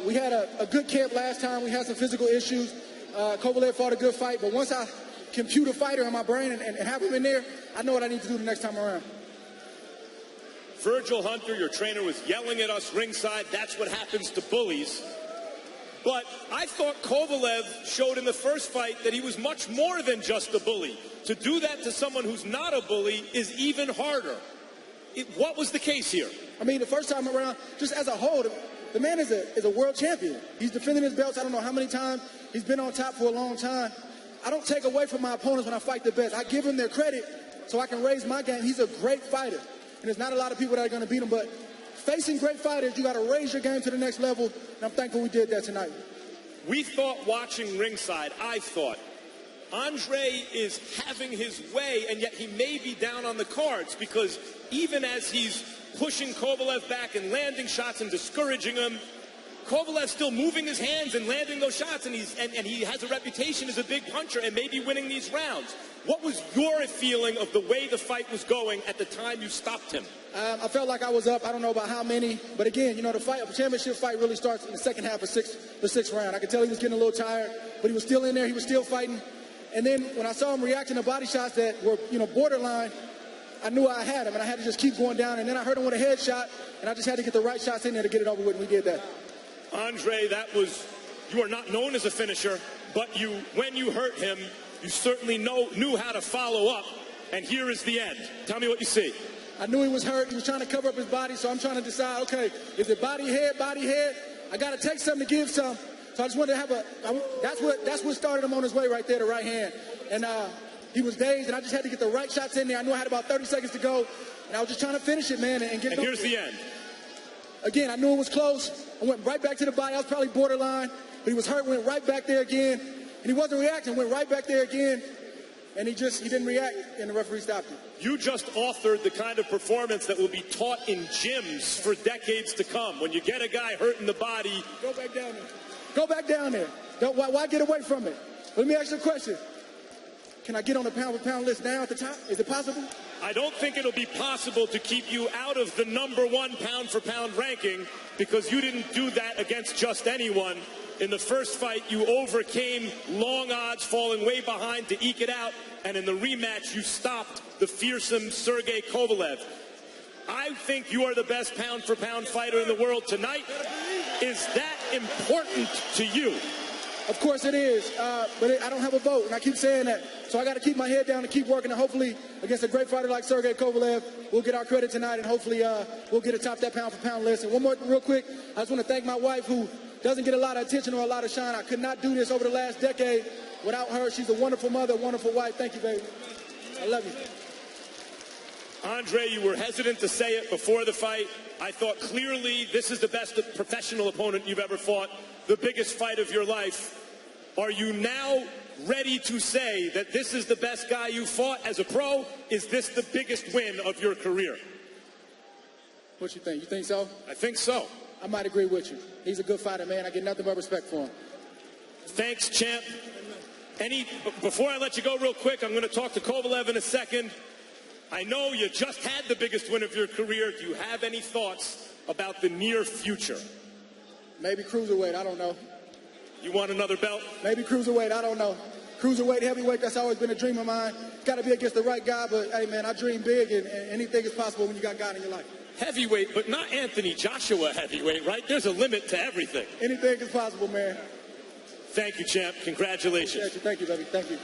We had a good camp last time. We had some physical issues. Kovalev fought a good fight, but once I compute a fighter in my brain and have him in there, I know what I need to do the next time around. Virgil Hunter, your trainer, was yelling at us ringside. That's what happens to bullies. But I thought Kovalev showed in the first fight that he was much more than just a bully. To do that to someone who's not a bully is even harder. What was the case here? I mean, the first time around, just as a whole, the man is a world champion. He's defending his belts I don't know how many times. He's been on top for a long time. I don't take away from my opponents when I fight the best. I give them their credit so I can raise my game. He's a great fighter, and there's not a lot of people that are going to beat him, but facing great fighters, you got to raise your game to the next level, and I'm thankful we did that tonight. We thought watching ringside, I thought, Andre is having his way, and yet he may be down on the cards, because even as he's pushing Kovalev back and landing shots and discouraging him, Kovalev's still moving his hands and landing those shots, and he has a reputation as a big puncher and maybe winning these rounds. What was your feeling of the way the fight was going at the time you stopped him? I felt like I was up. I don't know about how many, but again, you know, the championship fight really starts in the second half of the sixth round. I could tell he was getting a little tired, but he was still in there. He was still fighting. And then when I saw him reacting to body shots that were, you know, borderline, I knew I had him, and I had to just keep going down. And then I heard him with a headshot, and I just had to get the right shots in there to get it over with, and we did that. Andre, you are not known as a finisher, but when you hurt him, you certainly knew how to follow up, and here is the end. Tell me what you see. I knew he was hurt. He was trying to cover up his body, so I'm trying to decide, okay, is it body, head? I got to take something to give some. So I just wanted to have that's what started him on his way right there, the right hand. And he was dazed, and I just had to get the right shots in there. I knew I had about 30 seconds to go, and I was just trying to finish it, man, and get it over. And here's the end. Again, I knew it was close. I went right back to the body. I was probably borderline, but he was hurt, went right back there again. And he wasn't reacting, went right back there again. And he didn't react, and the referee stopped him. You just authored the kind of performance that will be taught in gyms for decades to come. When you get a guy hurt in the body, go back down there. Go back down there. Why get away from it? Let me ask you a question. Can I get on the pound-for-pound list now at the top? Is it possible? I don't think it'll be possible to keep you out of the #1 pound-for-pound ranking, because you didn't do that against just anyone. In the first fight, you overcame long odds, falling way behind to eke it out, and in the rematch, you stopped the fearsome Sergei Kovalev. I think you are the best pound-for-pound fighter in the world tonight. Is that important to you? Of course it is, but I don't have a vote, and I keep saying that. So I got to keep my head down and keep working, and hopefully against a great fighter like Sergei Kovalev, we'll get our credit tonight, and hopefully we'll get atop that pound-for-pound list. And one more real quick, I just want to thank my wife, who doesn't get a lot of attention or a lot of shine. I could not do this over the last decade without her. She's a wonderful mother, a wonderful wife. Thank you, baby. I love you. Andre, you were hesitant to say it before the fight. I thought clearly this is the best professional opponent you've ever fought, the biggest fight of your life. Are you now ready to say that this is the best guy you fought as a pro? Is this the biggest win of your career? What you think? You think so? I think so. I might agree with you. He's a good fighter, man. I get nothing but respect for him. Thanks, champ. Before I let you go real quick, I'm going to talk to Kovalev in a second. I know you just had the biggest win of your career. Do you have any thoughts about the near future? Maybe cruiserweight. I don't know. You want another belt? Maybe cruiserweight. I don't know. Cruiserweight, heavyweight, that's always been a dream of mine. Got to be against the right guy, but, hey, man, I dream big, and anything is possible when you got God in your life. Heavyweight, but not Anthony Joshua heavyweight, right? There's a limit to everything. Anything is possible, man. Thank you, champ. Congratulations. Thank you, baby. Thank you.